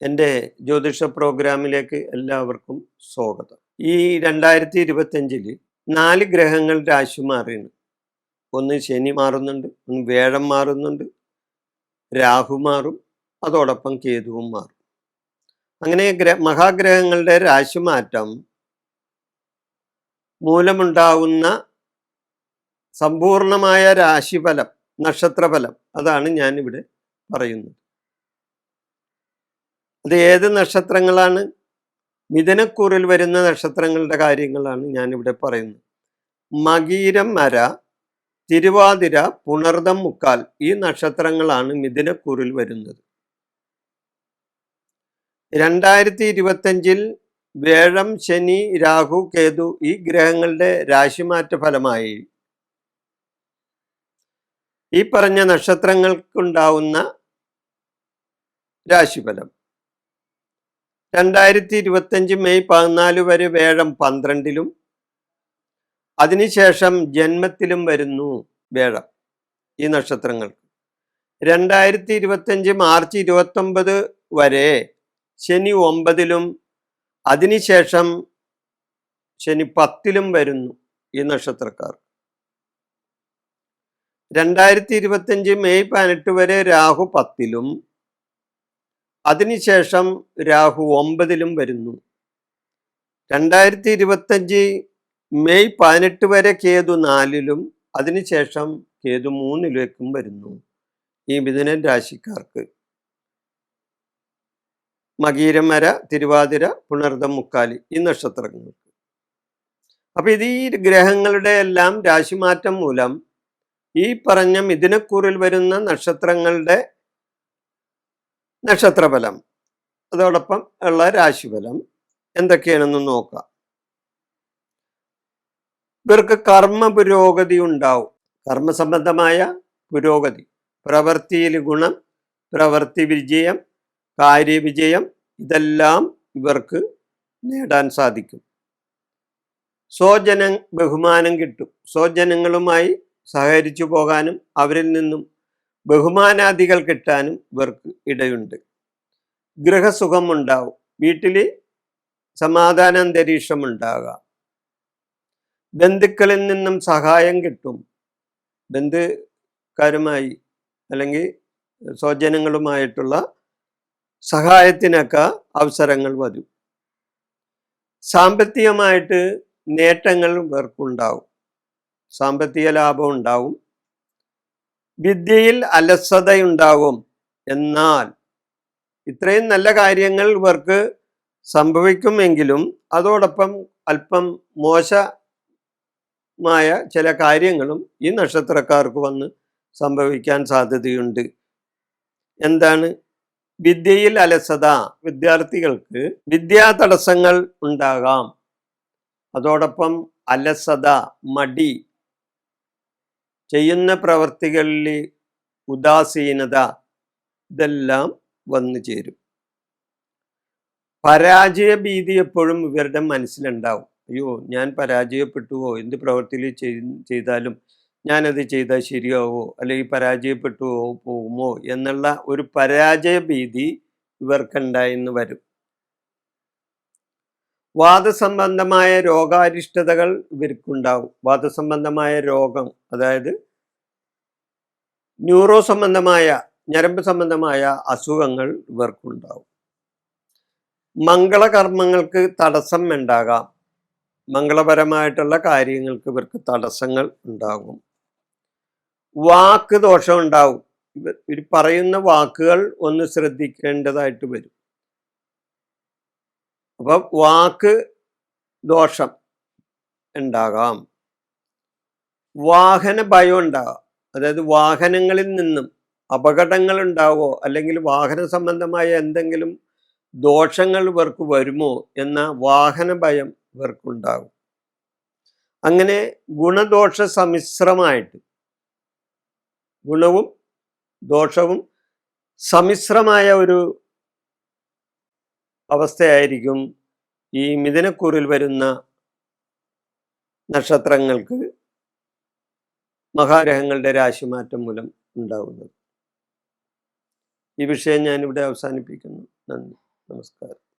എൻ്റെ ജ്യോതിഷ പ്രോഗ്രാമിലേക്ക് എല്ലാവർക്കും സ്വാഗതം. ഈ 2025 4 ഗ്രഹങ്ങൾ രാശി മാറിയാണ്. ഒന്ന് ശനി മാറുന്നുണ്ട്, ഒന്ന് വ്യാഴം മാറുന്നുണ്ട്, രാഹു മാറും, അതോടൊപ്പം കേതുവും മാറും. അങ്ങനെ മഹാഗ്രഹങ്ങളുടെ രാശിമാറ്റം മൂലമുണ്ടാവുന്ന സമ്പൂർണമായ രാശിഫലം, നക്ഷത്രഫലം, അതാണ് ഞാനിവിടെ പറയുന്നത്. അത് ഏത് നക്ഷത്രങ്ങളാണ്? മിഥുനക്കൂറിൽ വരുന്ന നക്ഷത്രങ്ങളുടെ കാര്യങ്ങളാണ് ഞാനിവിടെ പറയുന്നത്. മകീരം, മര, തിരുവാതിര, പുണർദം, മുക്കാൽ ഈ നക്ഷത്രങ്ങളാണ് മിഥുനക്കൂറിൽ വരുന്നത്. 2025 വ്യാഴം, ശനി, രാഹു, കേതു ഈ ഗ്രഹങ്ങളുടെ രാശിമാറ്റ ഫലമായി ഈ പറഞ്ഞ നക്ഷത്രങ്ങൾക്കുണ്ടാവുന്ന രാശിഫലം 2025 മെയ് 14 വരെ വ്യാഴം 12-ലും അതിനുശേഷം ജന്മത്തിലും വരുന്നു വ്യാഴം ഈ നക്ഷത്രങ്ങൾക്ക്. 2025 മാർച്ച് 29 വരെ ശനി 9-ലും അതിനുശേഷം ശനി 10-ലും വരുന്നു ഈ നക്ഷത്രക്കാർ. 2025 മെയ് 18 വരെ രാഹു 10-ലും അതിനുശേഷം രാഹു 9-ലും വരുന്നു. 2025 മെയ് 18 വരെ കേതു 4-ലും അതിനുശേഷം കേതു 3-ലേക്കും വരുന്നു ഈ മിഥുനൻ രാശിക്കാർക്ക്. മകീരം, മര, തിരുവാതിര, പുണർദം, മുക്കാലി ഈ നക്ഷത്രങ്ങൾക്ക്. അപ്പൊ ഇത് ഈ ഗ്രഹങ്ങളുടെ എല്ലാം രാശിമാറ്റം മൂലം ഈ പറഞ്ഞ മിഥുനക്കൂറിൽ വരുന്ന നക്ഷത്രങ്ങളുടെ നക്ഷത്രഫലം അതോടൊപ്പം ഉള്ള രാശിഫലം എന്തൊക്കെയാണെന്ന് നോക്കാം. ഇവർക്ക് കർമ്മ പുരോഗതി ഉണ്ടാവും. കർമ്മസംബന്ധമായ പുരോഗതി, പ്രവൃത്തിയിൽ ഗുണം, പ്രവൃത്തി വിജയം, കാര്യവിജയം ഇതെല്ലാം ഇവർക്ക് നേടാൻ സാധിക്കും. സ്വജന ബഹുമാനം കിട്ടും. സ്വജനങ്ങളുമായി സഹകരിച്ചു പോകാനും അവരിൽ നിന്നും ബഹുമാനാദികൾ കിട്ടാനും ഇവർക്ക് ഇടയുണ്ട്. ഗൃഹസുഖം ഉണ്ടാവും. വീട്ടിൽ സമാധാന അന്തരീക്ഷം ഉണ്ടാകാം. ബന്ധുക്കളിൽ നിന്നും സഹായം കിട്ടും. ബന്ധുക്കാരുമായി അല്ലെങ്കിൽ സ്വജനങ്ങളുമായിട്ടുള്ള സഹായത്തിനൊക്കെ അവസരങ്ങൾ വരും. സാമ്പത്തികമായിട്ട് നേട്ടങ്ങൾ ഇവർക്കുണ്ടാവും. സാമ്പത്തിക ലാഭം ഉണ്ടാവും. വിദ്യയിൽ അലസതയുണ്ടാകും. എന്നാൽ ഇത്രയും നല്ല കാര്യങ്ങൾ ഇവർക്ക് സംഭവിക്കുമെങ്കിലും അതോടൊപ്പം അല്പം മോശമായ ചില കാര്യങ്ങളും ഈ നക്ഷത്രക്കാർക്ക് വന്ന് സംഭവിക്കാൻ സാധ്യതയുണ്ട്. എന്താണ്? വിദ്യയിൽ അലസത. വിദ്യാർത്ഥികൾക്ക് വിദ്യാ തടസ്സങ്ങൾ ഉണ്ടാകാം. അതോടൊപ്പം അലസത, മടി, ചെയ്യുന്ന പ്രവർത്തികളിൽ ഉദാസീനത ഇതെല്ലാം വന്നു ചേരും. പരാജയ ഭീതി എപ്പോഴും ഇവരുടെ മനസ്സിലുണ്ടാവും. അയ്യോ, ഞാൻ പരാജയപ്പെട്ടുവോ, എന്ത് പ്രവൃത്തിയിൽ ചെയ്താലും ഞാനത് ചെയ്താൽ ശരിയാവോ, അല്ലെങ്കിൽ പരാജയപ്പെട്ടു പോകുമോ എന്നുള്ള ഒരു പരാജയ ഭീതി ഇവർക്കുണ്ടായെന്ന് വരും. വാദസംബന്ധമായ രോഗാരിഷ്ടതകൾ ഇവർക്കുണ്ടാവും. വാദസംബന്ധമായ രോഗം, അതായത് ന്യൂറോ സംബന്ധമായ ഞരമ്പ് സംബന്ധമായ അസുഖങ്ങൾ ഇവർക്കുണ്ടാവും. മംഗളകർമ്മങ്ങൾക്ക് തടസ്സം ഉണ്ടാകാം. മംഗളപരമായിട്ടുള്ള കാര്യങ്ങൾക്ക് ഇവർക്ക് തടസ്സങ്ങൾ ഉണ്ടാകും. വാക്ക് ദോഷം ഉണ്ടാവും. ഇവർ പറയുന്ന വാക്കുകൾ ഒന്ന് ശ്രദ്ധിക്കേണ്ടതായിട്ട് വരും. അപ്പൊ വാക്ക് ദോഷം ഉണ്ടാകാം. വാഹന ഭയം ഉണ്ടാകാം. അതായത് വാഹനങ്ങളിൽ നിന്നും അപകടങ്ങൾ ഉണ്ടാവോ അല്ലെങ്കിൽ വാഹന സംബന്ധമായ എന്തെങ്കിലും ദോഷങ്ങൾ ഇവർക്ക് വരുമോ എന്ന വാഹന ഭയം ഇവർക്കുണ്ടാകും. അങ്ങനെ ഗുണദോഷ സമ്മിശ്രമായിട്ട്, ഗുണവും ദോഷവും സമ്മിശ്രമായ ഒരു അവസ്ഥയായിരിക്കും ഈ മിഥുനക്കൂറിൽ വരുന്ന നക്ഷത്രങ്ങൾക്ക് മഹാഗ്രഹങ്ങളുടെ രാശിമാറ്റം മൂലം ഉണ്ടാകുന്നത്. ഈ വിഷയം ഞാനിവിടെ അവസാനിപ്പിക്കുന്നു. നന്ദി. നമസ്കാരം.